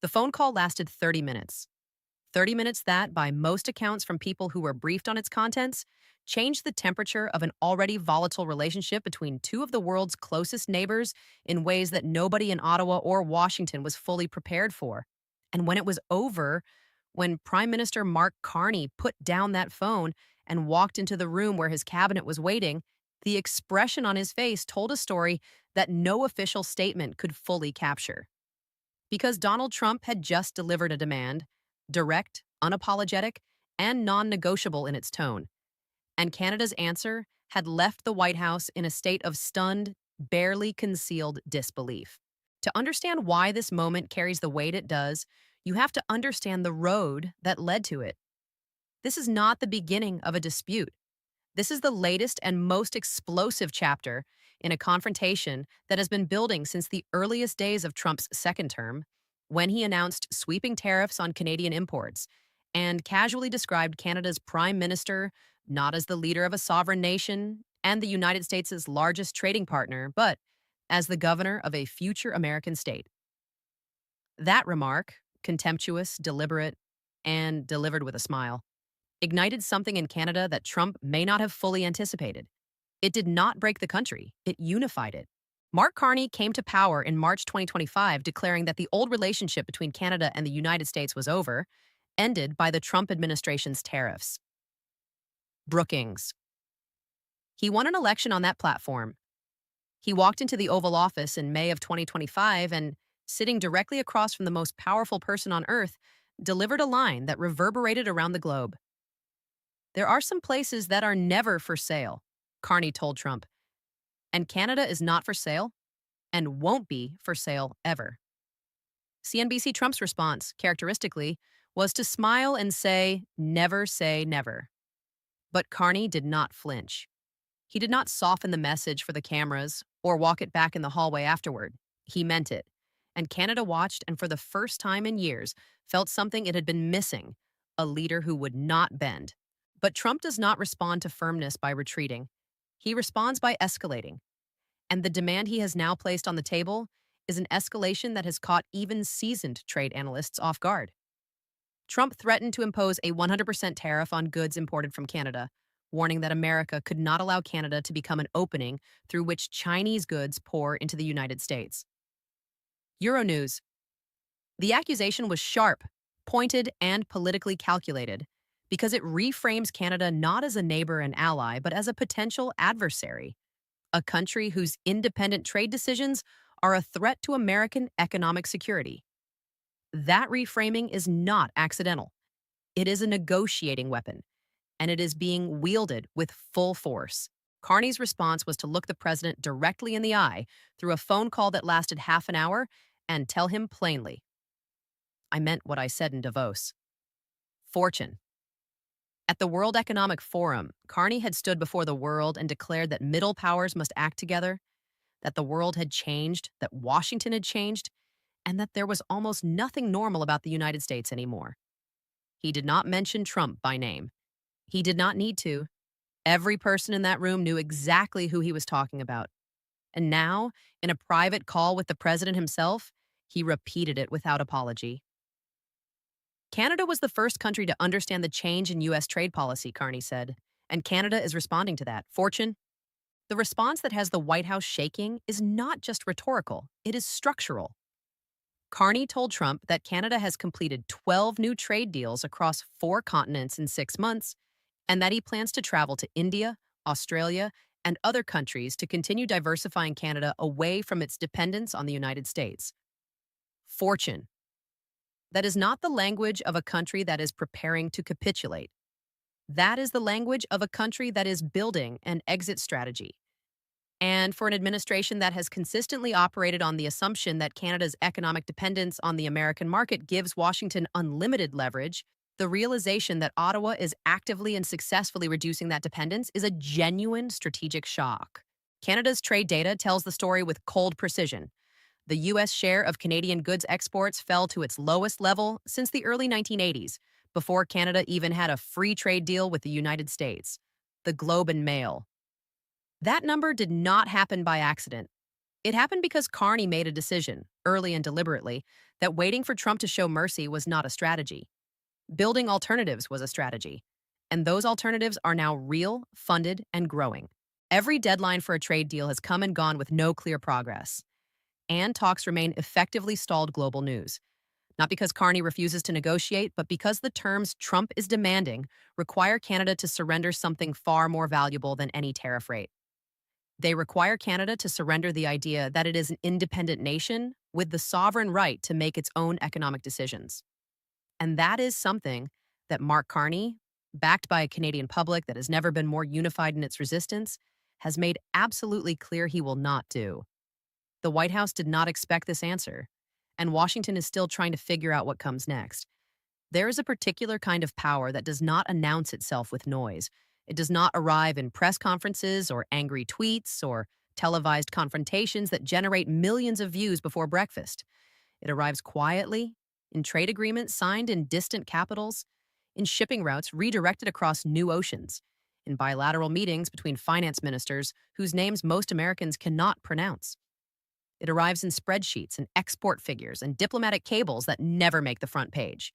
The phone call lasted 30 minutes. 30 minutes that, by most accounts from people who were briefed on its contents, changed the temperature of an already volatile relationship between two of the world's closest neighbors in ways that nobody in Ottawa or Washington was fully prepared for. And when it was over, when Prime Minister Mark Carney put down that phone and walked into the room where his cabinet was waiting, the expression on his face told a story that no official statement could fully capture. Because Donald Trump had just delivered a demand, direct, unapologetic, and non negotiable in its tone. And Canada's answer had left the White House in a state of stunned, barely concealed disbelief. To understand why this moment carries the weight it does, you have to understand the road that led to it. This is not the beginning of a dispute. This is the latest and most explosive chapter in a confrontation that has been building since the earliest days of Trump's second term, when he announced sweeping tariffs on Canadian imports and casually described Canada's prime minister not as the leader of a sovereign nation and the United States' largest trading partner, but as the governor of a future American state. That remark, contemptuous, deliberate, and delivered with a smile, ignited something in Canada that Trump may not have fully anticipated. It did not break the country, it unified it. Mark Carney came to power in March 2025, declaring that the old relationship between Canada and the United States was over, ended by the Trump administration's tariffs. Brookings. He won an election on that platform. He walked into the Oval Office in May of 2025 and, sitting directly across from the most powerful person on earth, delivered a line that reverberated around the globe. There are some places that are never for sale, Carney told Trump. And Canada is not for sale and won't be for sale ever. CNBC Trump's response, characteristically, was to smile and say never. But Carney did not flinch. He did not soften the message for the cameras or walk it back in the hallway afterward. He meant it. And Canada watched and for the first time in years felt something it had been missing, a leader who would not bend. But Trump does not respond to firmness by retreating. He responds by escalating. And the demand he has now placed on the table is an escalation that has caught even seasoned trade analysts off guard. Trump threatened to impose a 100% tariff on goods imported from Canada, warning that America could not allow Canada to become an opening through which Chinese goods pour into the United States. Euronews. The accusation was sharp, pointed, and politically calculated because it reframes Canada not as a neighbor and ally, but as a potential adversary, a country whose independent trade decisions are a threat to American economic security. That reframing is not accidental. It is a negotiating weapon, and it is being wielded with full force. Carney's response was to look the president directly in the eye through a phone call that lasted half an hour and tell him plainly, "I meant what I said in Davos." Fortune. At the World Economic Forum, Carney had stood before the world and declared that middle powers must act together, that the world had changed, that Washington had changed, and that there was almost nothing normal about the United States anymore. He did not mention Trump by name. He did not need to. Every person in that room knew exactly who he was talking about. And now, in a private call with the president himself, he repeated it without apology. Canada was the first country to understand the change in U.S. trade policy, Carney said, and Canada is responding to that. Fortune? The response that has the White House shaking is not just rhetorical, it is structural. Carney told Trump that Canada has completed 12 new trade deals across 4 continents in 6 months, and that he plans to travel to India, Australia, and other countries to continue diversifying Canada away from its dependence on the United States. Fortune. That is not the language of a country that is preparing to capitulate. That is the language of a country that is building an exit strategy. And for an administration that has consistently operated on the assumption that Canada's economic dependence on the American market gives Washington unlimited leverage, the realization that Ottawa is actively and successfully reducing that dependence is a genuine strategic shock. Canada's trade data tells the story with cold precision. The U.S. share of Canadian goods exports fell to its lowest level since the early 1980s, before Canada even had a free trade deal with the United States. The Globe and Mail. That number did not happen by accident. It happened because Carney made a decision, early and deliberately, that waiting for Trump to show mercy was not a strategy. Building alternatives was a strategy. And those alternatives are now real, funded, and growing. Every deadline for a trade deal has come and gone with no clear progress. And talks remain effectively stalled global news. Not because Carney refuses to negotiate, but because the terms Trump is demanding require Canada to surrender something far more valuable than any tariff rate. They require Canada to surrender the idea that it is an independent nation with the sovereign right to make its own economic decisions. And that is something that Mark Carney, backed by a Canadian public that has never been more unified in its resistance, has made absolutely clear he will not do. The White House did not expect this answer, and Washington is still trying to figure out what comes next. There is a particular kind of power that does not announce itself with noise. It does not arrive in press conferences or angry tweets or televised confrontations that generate millions of views before breakfast. It arrives quietly, in trade agreements signed in distant capitals, in shipping routes redirected across new oceans, in bilateral meetings between finance ministers whose names most Americans cannot pronounce. It arrives in spreadsheets and export figures and diplomatic cables that never make the front page.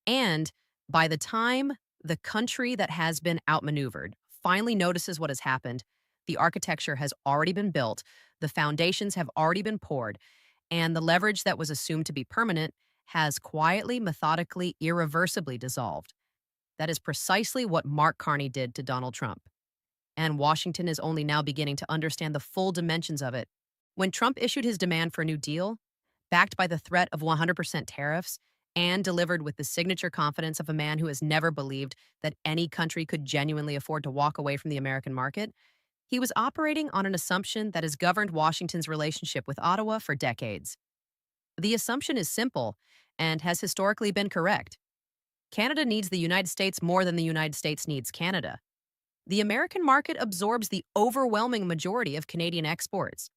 And by the time the country that has been outmaneuvered finally notices what has happened, the architecture has already been built, the foundations have already been poured, and the leverage that was assumed to be permanent has quietly, methodically, irreversibly dissolved. That is precisely what Mark Carney did to Donald Trump. And Washington is only now beginning to understand the full dimensions of it. When Trump issued his demand for a new deal, backed by the threat of 100% tariffs, and delivered with the signature confidence of a man who has never believed that any country could genuinely afford to walk away from the American market, he was operating on an assumption that has governed Washington's relationship with Ottawa for decades. The assumption is simple and has historically been correct. Canada needs the United States more than the United States needs Canada. The American market absorbs the overwhelming majority of Canadian exports.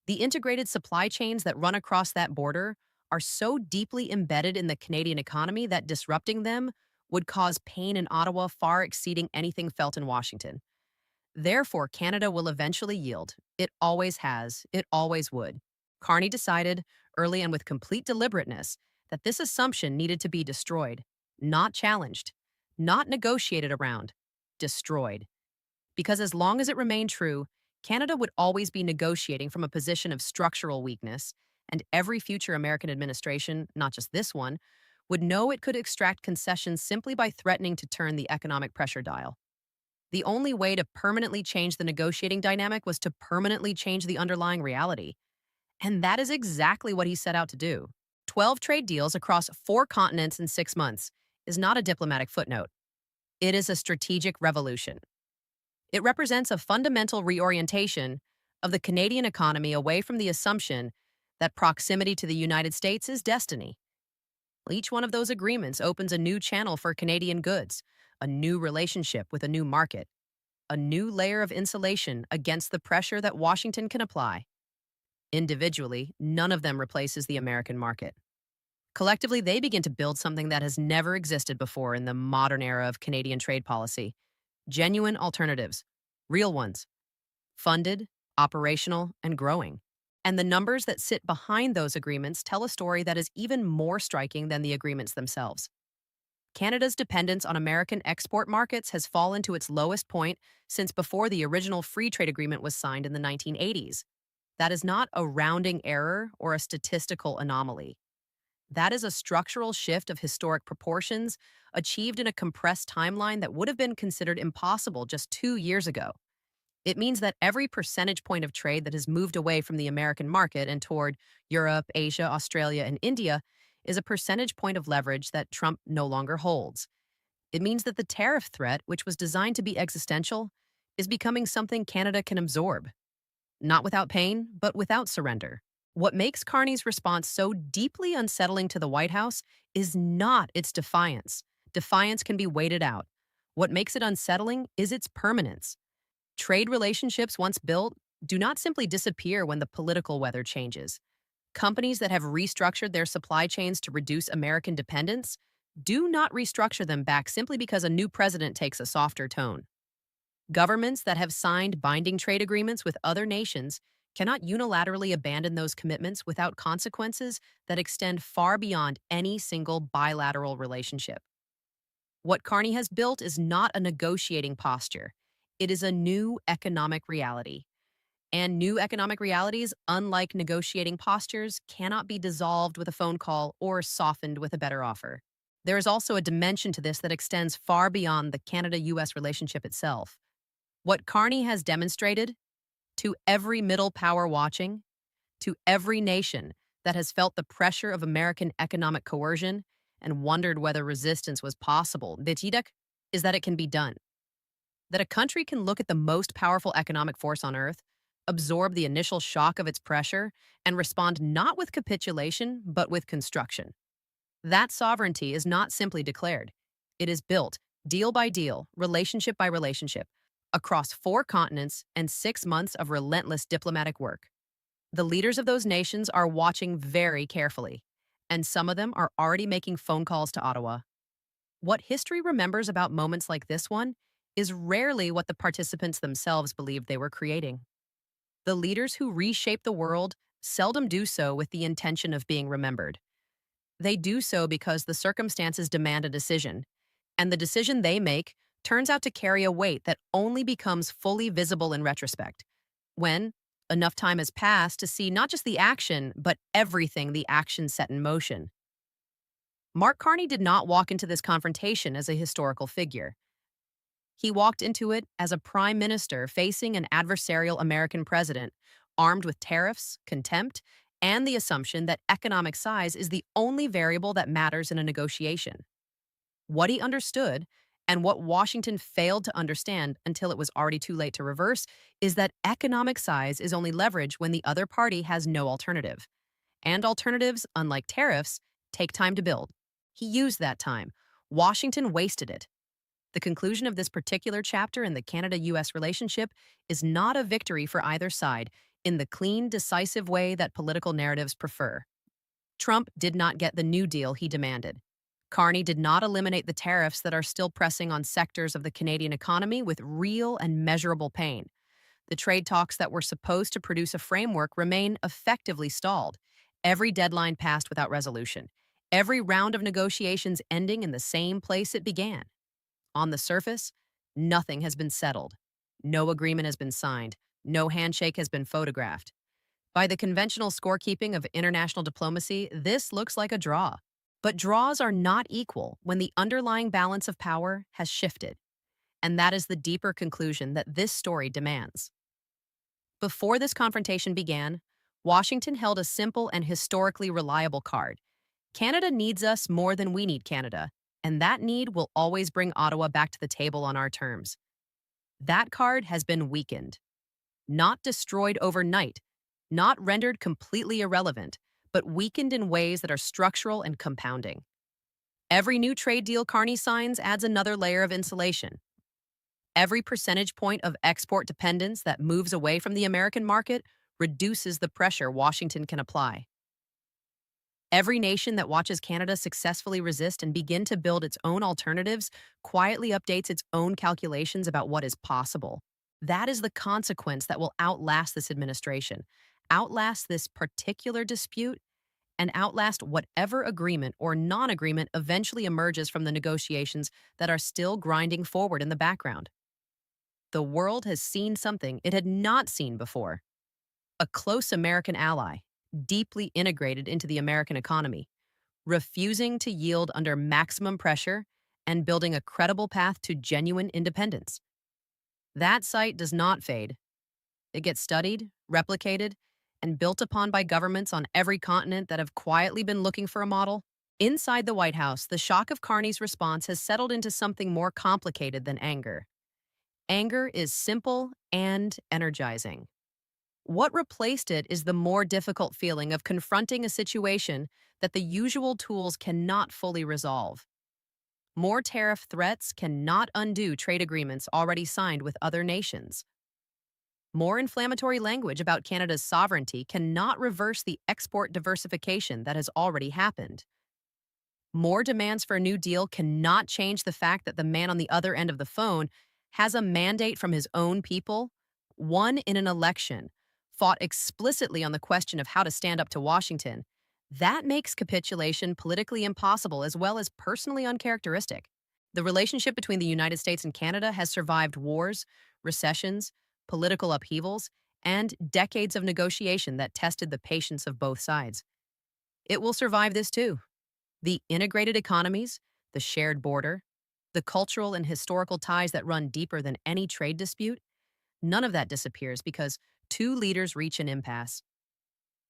The integrated supply chains that run across that border are so deeply embedded in the Canadian economy that disrupting them would cause pain in Ottawa far exceeding anything felt in Washington. Therefore, Canada will eventually yield. It always has. It always would. Carney decided, early and with complete deliberateness, that this assumption needed to be destroyed, not challenged, not negotiated around, destroyed. Because as long as it remained true, Canada would always be negotiating from a position of structural weakness, and every future American administration, not just this one, would know it could extract concessions simply by threatening to turn the economic pressure dial. The only way to permanently change the negotiating dynamic was to permanently change the underlying reality. And that is exactly what he set out to do. 12 trade deals across 4 continents in 6 months is not a diplomatic footnote. It is a strategic revolution. It represents a fundamental reorientation of the Canadian economy away from the assumption that proximity to the United States is destiny. Each one of those agreements opens a new channel for Canadian goods, a new relationship with a new market, a new layer of insulation against the pressure that Washington can apply. Individually, none of them replaces the American market. Collectively, they begin to build something that has never existed before in the modern era of Canadian trade policy. Genuine alternatives, real ones, funded, operational, and growing. And the numbers that sit behind those agreements tell a story that is even more striking than the agreements themselves. Canada's dependence on American export markets has fallen to its lowest point since before the original free trade agreement was signed in the 1980s. That is not a rounding error or a statistical anomaly. That is a structural shift of historic proportions achieved in a compressed timeline that would have been considered impossible just 2 years ago. It means that every percentage point of trade that has moved away from the American market and toward Europe, Asia, Australia, and India is a percentage point of leverage that Trump no longer holds. It means that the tariff threat, which was designed to be existential, is becoming something Canada can absorb. Not without pain, but without surrender. What makes Carney's response so deeply unsettling to the White House is not its defiance. Defiance can be waited out. What makes it unsettling is its permanence. Trade relationships once built do not simply disappear when the political weather changes. Companies that have restructured their supply chains to reduce American dependence do not restructure them back simply because a new president takes a softer tone. Governments that have signed binding trade agreements with other nations cannot unilaterally abandon those commitments without consequences that extend far beyond any single bilateral relationship. What Carney has built is not a negotiating posture, it is a new economic reality. And new economic realities, unlike negotiating postures, cannot be dissolved with a phone call or softened with a better offer. There is also a dimension to this that extends far beyond the Canada US relationship itself. What Carney has demonstrated to every middle power watching, to every nation that has felt the pressure of American economic coercion and wondered whether resistance was possible, is that it can be done. That a country can look at the most powerful economic force on earth, absorb the initial shock of its pressure, and respond not with capitulation, but with construction. That sovereignty is not simply declared. It is built, deal by deal, relationship by relationship, across 4 continents and 6 months of relentless diplomatic work. The leaders of those nations are watching very carefully, and some of them are already making phone calls to Ottawa. What history remembers about moments like this one is rarely what the participants themselves believed they were creating. The leaders who reshape the world seldom do so with the intention of being remembered. They do so because the circumstances demand a decision, and the decision they make turns out to carry a weight that only becomes fully visible in retrospect, when enough time has passed to see not just the action, but everything the action set in motion. Mark Carney did not walk into this confrontation as a historical figure. He walked into it as a prime minister facing an adversarial American president, armed with tariffs, contempt, and the assumption that economic size is the only variable that matters in a negotiation. What he understood, and what Washington failed to understand until it was already too late to reverse, is that economic size is only leverage when the other party has no alternative. And alternatives, unlike tariffs, take time to build. He used that time. Washington wasted it. The conclusion of this particular chapter in the Canada US relationship is not a victory for either side in the clean, decisive way that political narratives prefer. Trump did not get the New Deal he demanded. Carney did not eliminate the tariffs that are still pressing on sectors of the Canadian economy with real and measurable pain. The trade talks that were supposed to produce a framework remain effectively stalled. Every deadline passed without resolution. Every round of negotiations ending in the same place it began. On the surface, nothing has been settled. No agreement has been signed. No handshake has been photographed. By the conventional scorekeeping of international diplomacy, this looks like a draw. But draws are not equal when the underlying balance of power has shifted. And that is the deeper conclusion that this story demands. Before this confrontation began, Washington held a simple and historically reliable card. Canada needs us more than we need Canada, and that need will always bring Ottawa back to the table on our terms. That card has been weakened, not destroyed overnight, not rendered completely irrelevant, but weakened in ways that are structural and compounding. Every new trade deal Carney signs adds another layer of insulation. Every percentage point of export dependence that moves away from the American market reduces the pressure Washington can apply. Every nation that watches Canada successfully resist and begin to build its own alternatives quietly updates its own calculations about what is possible. That is the consequence that will outlast this administration, outlast this particular dispute, and outlast whatever agreement or non-agreement eventually emerges from the negotiations that are still grinding forward in the background. The world has seen something it had not seen before. A close American ally, deeply integrated into the American economy, refusing to yield under maximum pressure and building a credible path to genuine independence. That sight does not fade. It gets studied, replicated, and built upon by governments on every continent that have quietly been looking for a model. Inside the White House, the shock of Carney's response has settled into something more complicated than anger. Anger is simple and energizing. What replaced it is the more difficult feeling of confronting a situation that the usual tools cannot fully resolve. More tariff threats cannot undo trade agreements already signed with other nations. More inflammatory language about Canada's sovereignty cannot reverse the export diversification that has already happened. More demands for a new deal cannot change the fact that the man on the other end of the phone has a mandate from his own people, won in an election, fought explicitly on the question of how to stand up to Washington, that makes capitulation politically impossible as well as personally uncharacteristic. The relationship between the United States and Canada has survived wars, recessions, political upheavals, and decades of negotiation that tested the patience of both sides. It will survive this too. The integrated economies, the shared border, the cultural and historical ties that run deeper than any trade dispute, none of that disappears because two leaders reach an impasse.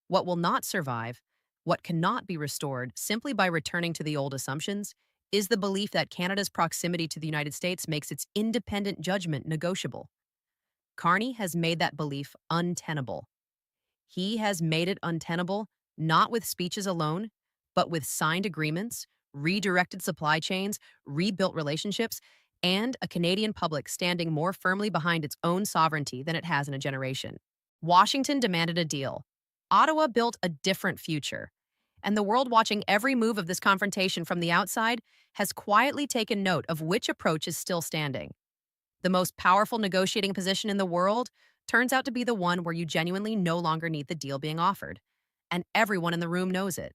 What will not survive, what cannot be restored simply by returning to the old assumptions, is the belief that Canada's proximity to the United States makes its independent judgment negotiable. Carney has made that belief untenable. He has made it untenable not with speeches alone, but with signed agreements, redirected supply chains, rebuilt relationships, and a Canadian public standing more firmly behind its own sovereignty than it has in a generation. Washington demanded a deal. Ottawa built a different future. And the world watching every move of this confrontation from the outside has quietly taken note of which approach is still standing. The most powerful negotiating position in the world turns out to be the one where you genuinely no longer need the deal being offered. And everyone in the room knows it.